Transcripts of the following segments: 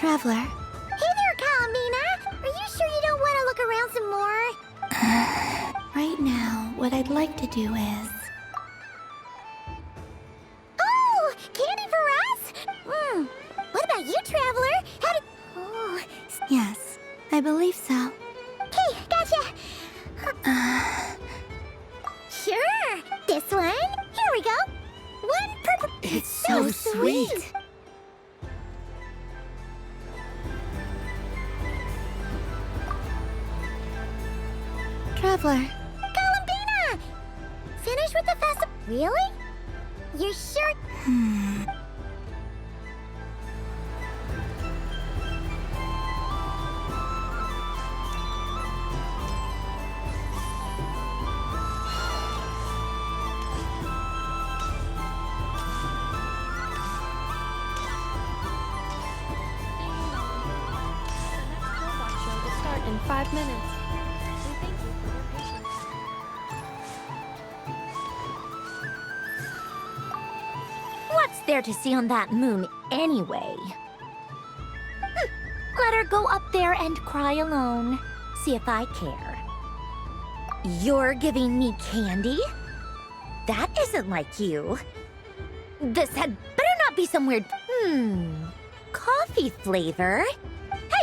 Traveler. Hey there, Kalamina! Are you sure you don't want to look around some more? Right now, what I'd like to do is... Oh! Candy for us? What about you, Traveler? How did... Oh... Yes, I believe so. Okay, gotcha! Sure! This one? Here we go! One purple... It's so sweet. Traveler. Columbina! Finish with the festival? Really? You're sure? In 5 minutes. We thank you for your patience. What's there to see on that moon anyway? Let her go up there and cry alone. See if I care. You're giving me candy? That isn't like you. This had better not be some weird... coffee flavor?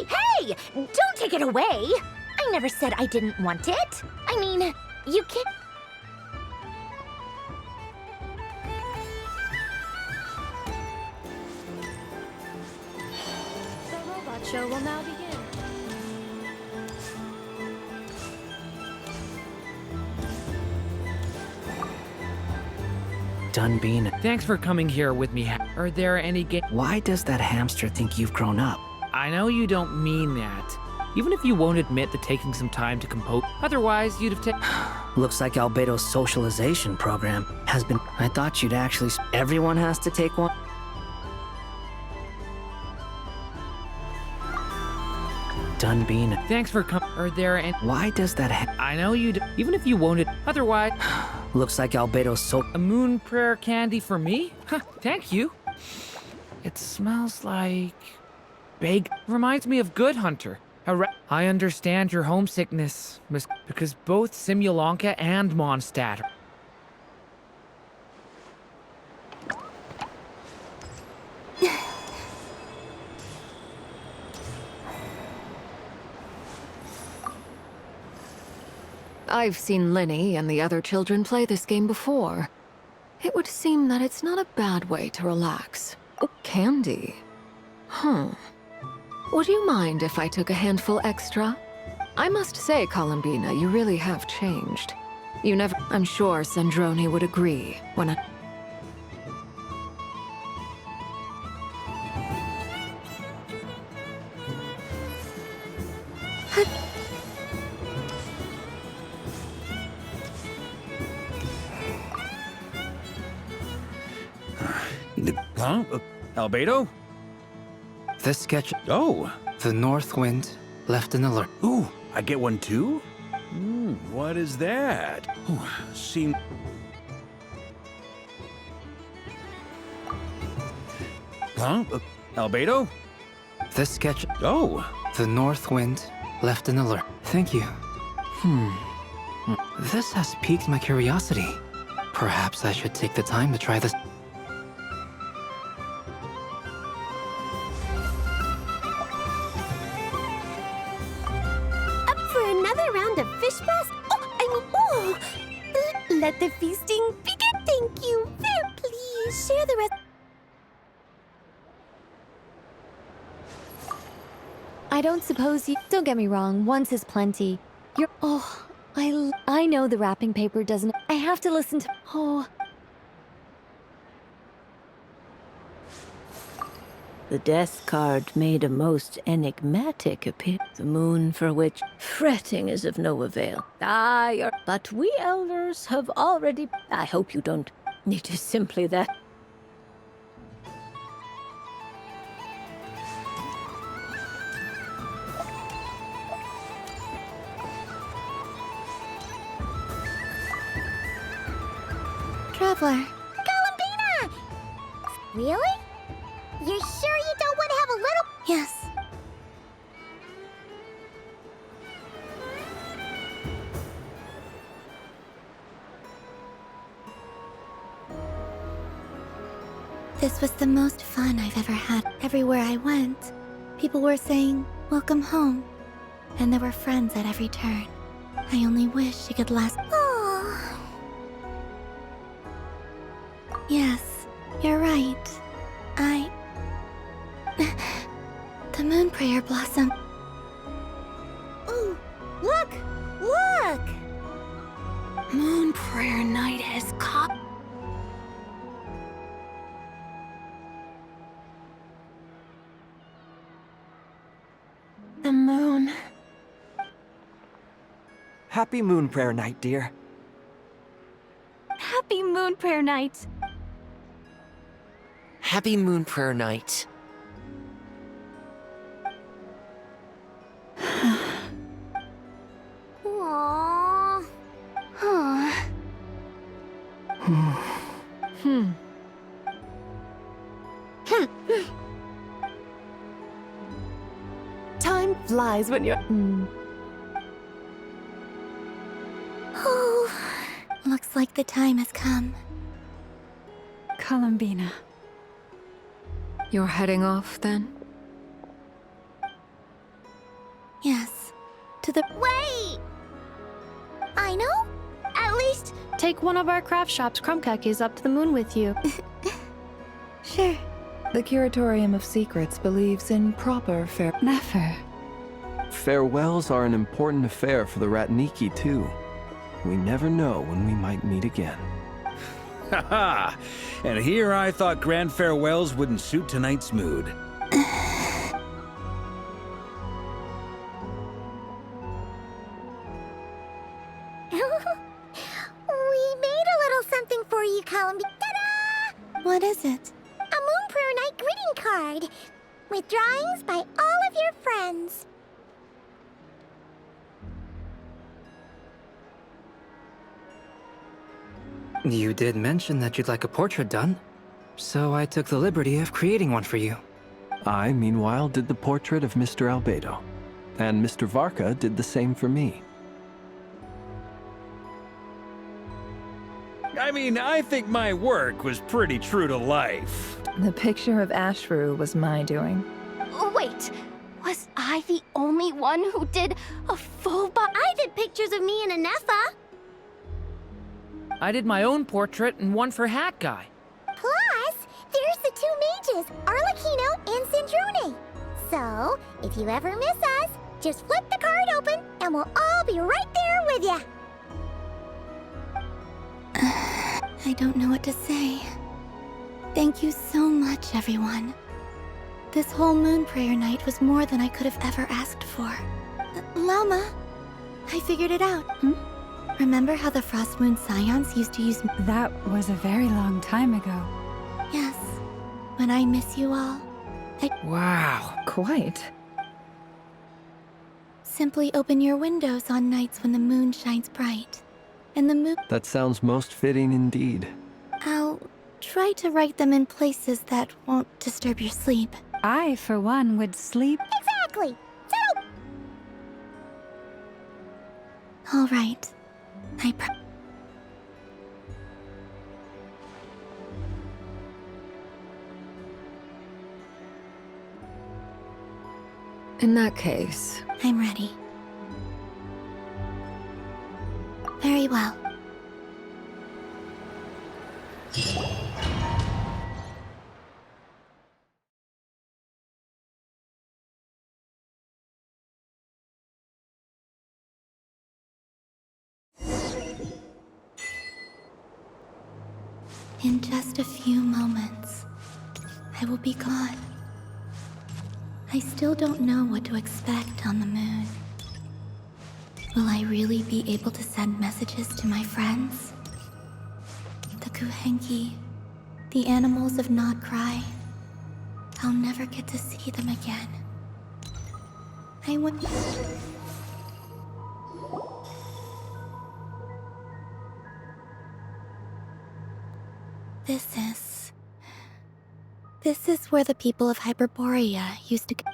Hey! Don't take it away! I never said I didn't want it. I mean, you can't... The robot show will now begin. Dunbean, Thanks for coming here with me. Are there any why does that hamster think you've grown up? I know you don't mean that. Even if you won't admit that taking some time to compose, otherwise you'd have taken... Looks like Albedo's socialization program has been... I thought you'd actually... Everyone has to take one? Dunbean, Thanks for coming. Are there any... why does that I know you even if you won't otherwise... Looks like Albedo's A moon prayer candy for me? Huh, thank you. It smells like... baked. Reminds me of Good Hunter. I understand your homesickness, Miss... because both Simulanka and Mondstadt... I've seen Linny and the other children play this game before. It would seem that it's not a bad way to relax. Candy? Would you mind if I took a handful extra? I must say, Columbina, you really have changed. You never... I'm sure Sandrone would agree when I... Huh? Albedo? The sketch... Oh. The North Wind left an alert. Ooh, I get one too? What is that? Ooh, seem... Huh? Albedo? The sketch... Oh. The North Wind left an alert. Thank you. This has piqued my curiosity. Perhaps I should take the time to try this. Another round of fish fast? Let the feasting begin. Thank you. There, please share the rest. I don't suppose you... Don't get me wrong, once is plenty. You're... Oh, I know the wrapping paper doesn't... I have to listen to... Oh... The death card made a most enigmatic appearance. The moon for which fretting is of no avail. But we elders have already... I hope you don't. It is simply that... Traveler. Columbina! Really? You're sure you don't want to have a little... Yes. This was the most fun I've ever had. Everywhere I went, people were saying, "Welcome home." And there were friends at every turn. I only wish it could last. Oh, Yes, you're right. The moon prayer blossom. ooh, look, look! Moon prayer night has come. The moon. Happy Moon Prayer Night, dear. Happy Moon Prayer Night. Happy Moon Prayer Night. Aww. Huh. Time flies when you're. Oh, looks like the time has come. Columbina. You're heading off then? Yes, to the. Wait! I know. At least Take one of our craft shop's crumb cookies up to the moon with you. Sure. The Curatorium of Secrets believes in proper fair. Never. Farewells are an important affair for the Ratniki, too. We never know when we might meet again. Haha! And here I thought grand farewells wouldn't suit tonight's mood. we made a little something for you, Columbi. Ta-da! What is it? A Moon Prayer Night greeting card with drawings by all of your friends. You did mention that you'd like a portrait done, so I took the liberty of creating one for you. I, meanwhile, did the portrait of Mr. Albedo. And Mr. Varka did the same for me. I mean, I think my work was pretty true to life. The picture of Ashru was my doing. Wait, was I the only one who did a full I did pictures of me and Anefa. I did my own portrait and one for Hat Guy. Plus, there's the two mages, Arlecchino and Sandrone. So, if you ever miss us, just flip the card open and we'll all be right there with you. I don't know what to say. Thank you so much, everyone. This whole moon prayer night was more than I could have ever asked for. Lama, I figured it out. Remember how the Frost Moon Scions used to use... That was a very long time ago. Yes. When I miss you all, Wow. Quite. simply open your windows on nights when the moon shines bright. And the moon... That sounds most fitting indeed. I'll try to write them in places that won't disturb your sleep. I, for one, would sleep. Exactly. So, All right. In that case, I'm ready. Very well. In just a few moments, I will be gone. I still don't know what to expect on the moon. Will I really be able to send messages to my friends? The Kuhenki, the animals of Nod Cry. I'll never get to see them again. I want... This is where the people of Hyperborea used to go.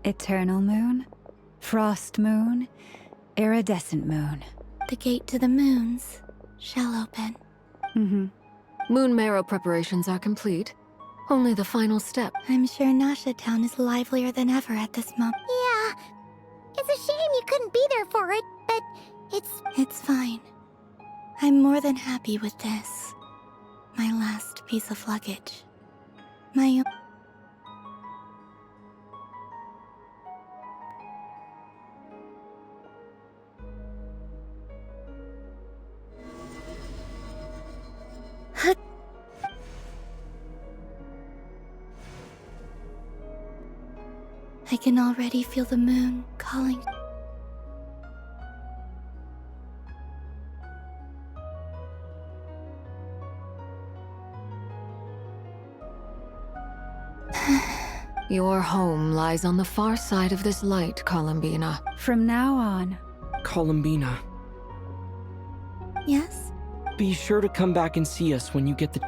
Eternal moon, frost moon, iridescent moon. The gate to the moons shall open. Moon marrow preparations are complete. Only the final step. I'm sure Nasha Town is livelier than ever at this moment. Yeah. It's a shame you couldn't be there for it, but It's fine. I'm more than happy with this. My last piece of luggage. My I can already feel the moon calling. Your home lies on the far side of this light, Columbina. From now on. Columbina, Yes? be sure to come back and see us when you get the...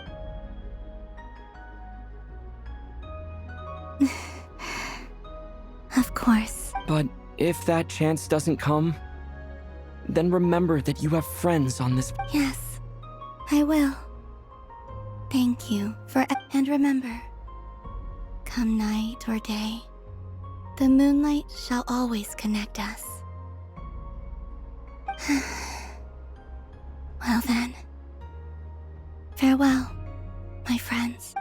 Of course. But if that chance doesn't come, then remember that you have friends on this... Yes, I will. Thank you for... And remember, come night or day, the moonlight shall always connect us. Well then, farewell, my friends.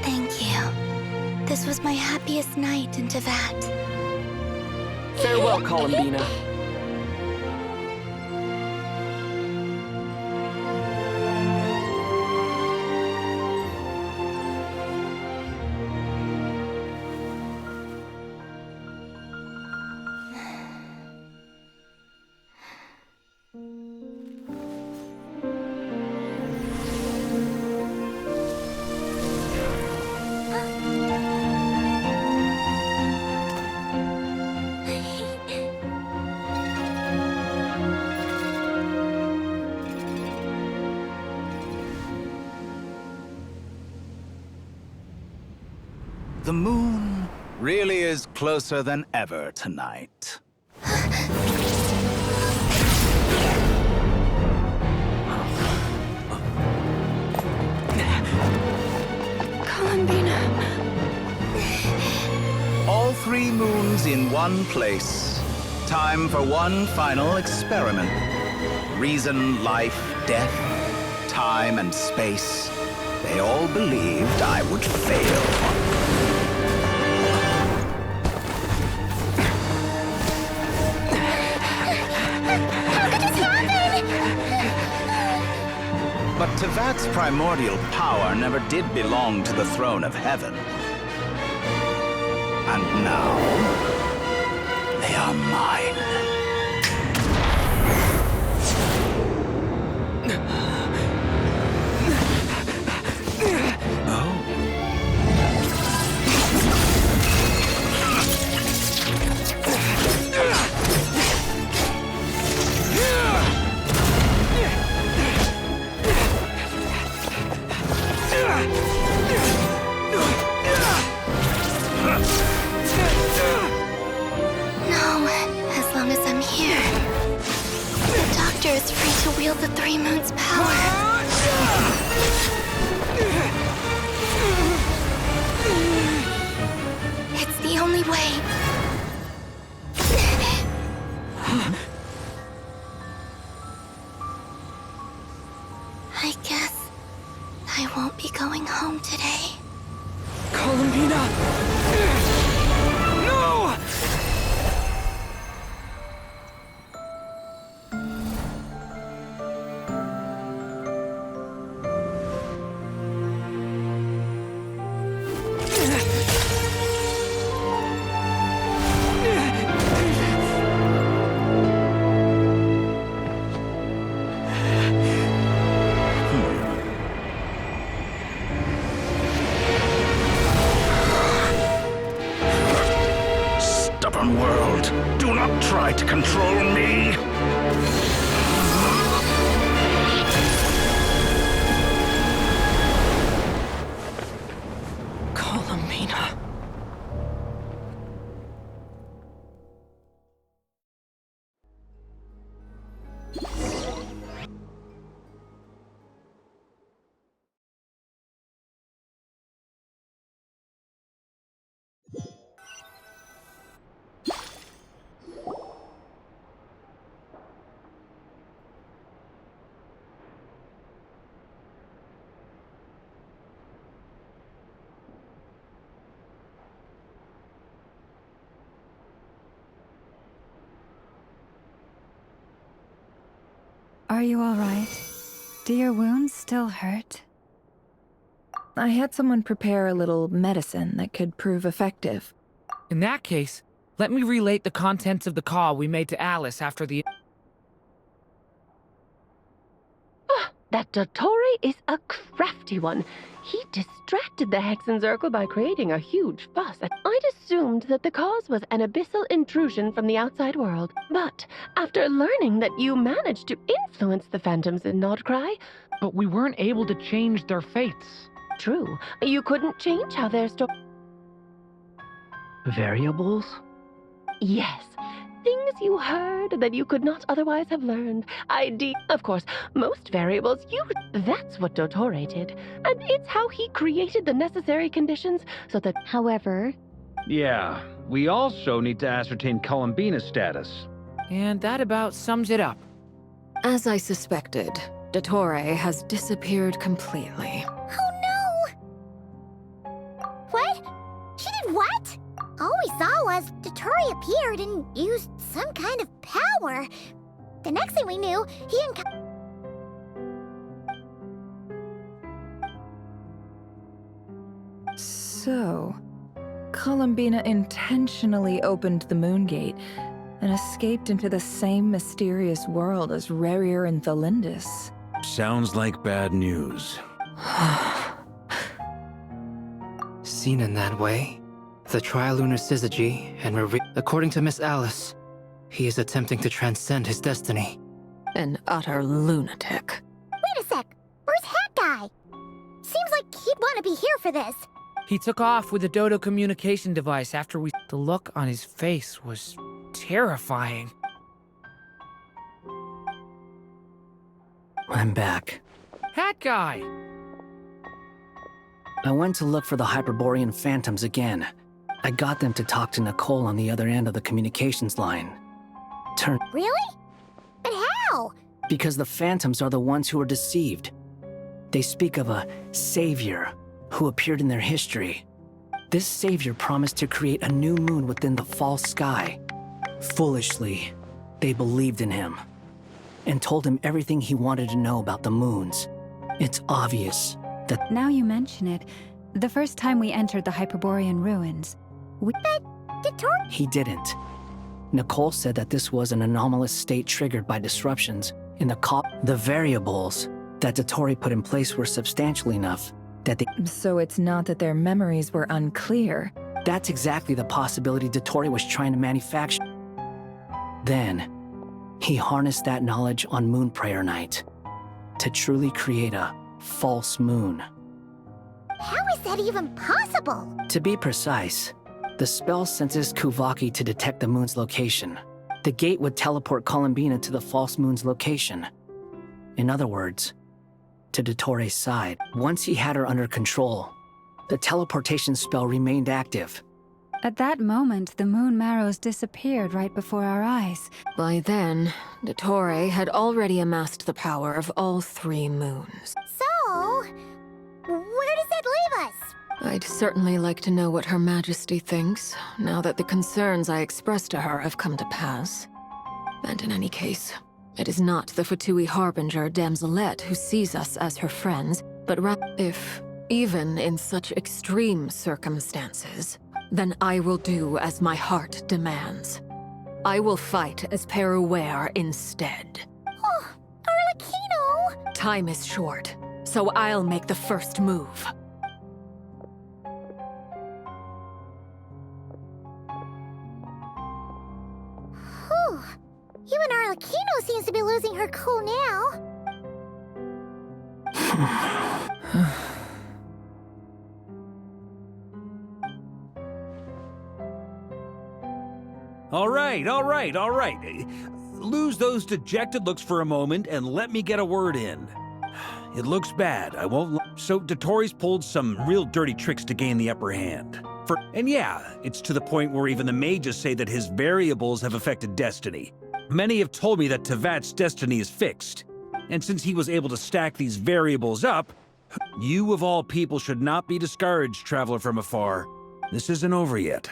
Thank you. This was my happiest night in Teyvat. Farewell, Columbina. The moon really is closer than ever tonight. Columbina. All 3 moons in one place. Time for one final experiment. Reason, life, death, time, and space. They all believed I would fail. But Teyvat's primordial power never did belong to the throne of heaven. And now, they are mine. Is free to wield the 3 moons' power. It's the only way. I guess I won't be going home today. Columbina! No! stubborn world. Do not try to control me. Columbina. Are you all right? Do your wounds still hurt? I had someone prepare a little medicine that could prove effective. In that case, let me relate the contents of the call we made to Alice after the... That Dottore is a crafty one. He distracted the Hexenzirkel by creating a huge fuss. I'd assumed that the cause was an abyssal intrusion from the outside world. But after learning that you managed to influence the phantoms in Nordcry... But we weren't able to change their fates. True. You couldn't change how their Variables? Yes. Things you heard that you could not otherwise have learned. Of course, most variables That's what Dottore did. And it's how he created the necessary conditions so that... However... Yeah, we also need to ascertain Columbina's status. And that about sums it up. As I suspected, Dottore has disappeared completely. Oh no! What? She did what? All we saw was Dottore appeared and used some kind of power. The next thing we knew, he and... So, Columbina intentionally opened the Moon Gate and escaped into the same mysterious world as Rerir and Thalindis. Sounds like bad news. Seen in that way, the Trilunar Syzygy and according to Miss Alice, he is attempting to transcend his destiny. An utter lunatic. Wait a sec. Where's Hat Guy? Seems like he'd want to be here for this. He took off with the Dodo communication device after we... The look on his face was terrifying. I'm back. Hat Guy! I went to look for the Hyperborean phantoms again. I got them to talk to Nicole on the other end of the communications line. Really? But how? Because the phantoms are the ones who were deceived. They speak of a savior who appeared in their history. This savior promised to create a new moon within the false sky. Foolishly, they believed in him and told him everything he wanted to know about the moons. It's obvious that... Now you mention it, the first time we entered the Hyperborean ruins, But Dottore... He didn't. Nicole said that this was an anomalous state triggered by disruptions in the variables that Dottore put in place were substantial enough that they... So it's not that their memories were unclear. That's exactly the possibility Dottore was trying to manufacture. Then, he harnessed that knowledge on Moon Prayer Night to truly create a false moon. How is that even possible? To be precise, the spell senses Kuvaki to detect the moon's location. The gate would teleport Columbina to the false moon's location. In other words, to Dottore's side. Once he had her under control, the teleportation spell remained active. at that moment the moon marrows disappeared right before our eyes. By then, Dottore had already amassed the power of all 3 moons. So, where does that leave us? I'd certainly like to know what Her Majesty thinks, now that the concerns I expressed to her have come to pass. And in any case, it is not the Fatui Harbinger Damselette who sees us as her friends, but rather, if, even in such extreme circumstances, then I will do as my heart demands. I will fight as Peruware instead. Oh, Arlecchino! Time is short, so I'll make the first move. Even Arlecchino seems to be losing her cool now. All right. Lose those dejected looks for a moment and let me get a word in. It looks bad, I won't So Dotori's pulled some real dirty tricks to gain the upper hand. And yeah, it's to the point where even the mages say that his variables have affected destiny. Many have told me that Tevat's destiny is fixed. And since he was able to stack these variables up, you of all people should not be discouraged, traveler from afar. This isn't over yet.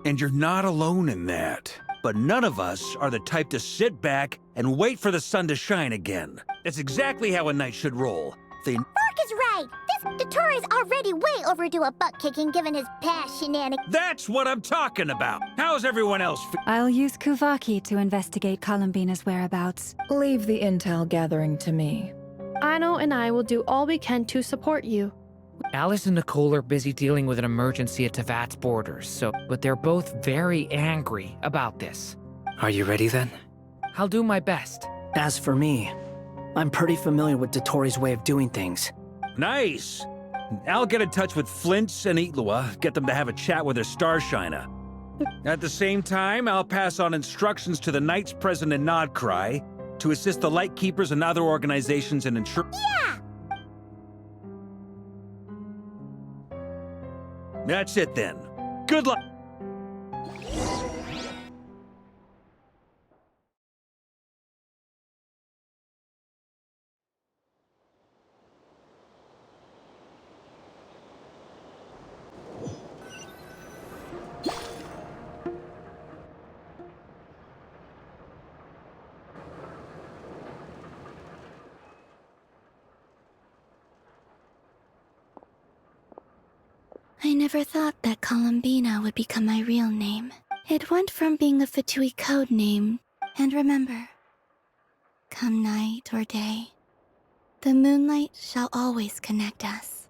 And you're not alone in that. But none of us are the type to sit back and wait for the sun to shine again. That's exactly how a knight should roll. Mark is right. This Dotori's already way overdue a butt kicking given his past shenanigans. That's what I'm talking about. How's everyone else I'll use Kuvaki to investigate Columbina's whereabouts. Leave the intel gathering to me. Ano and I will do all we can to support you. Alice and Nicole are busy dealing with an emergency at Tevat's borders, but they're both very angry about this. Are you ready then? I'll do my best. As for me, I'm pretty familiar with Dotori's way of doing things. Nice! I'll get in touch with Flint's and Itlua, get them to have a chat with their Starshiner. At the same time, I'll pass on instructions to the Knights present in Nodcry to assist the Lightkeepers and other organizations in ensure— Yeah! That's it then. Good luck! I never thought that Columbina would become my real name. It went from being a Fatui code name, and remember, come night or day, the moonlight shall always connect us.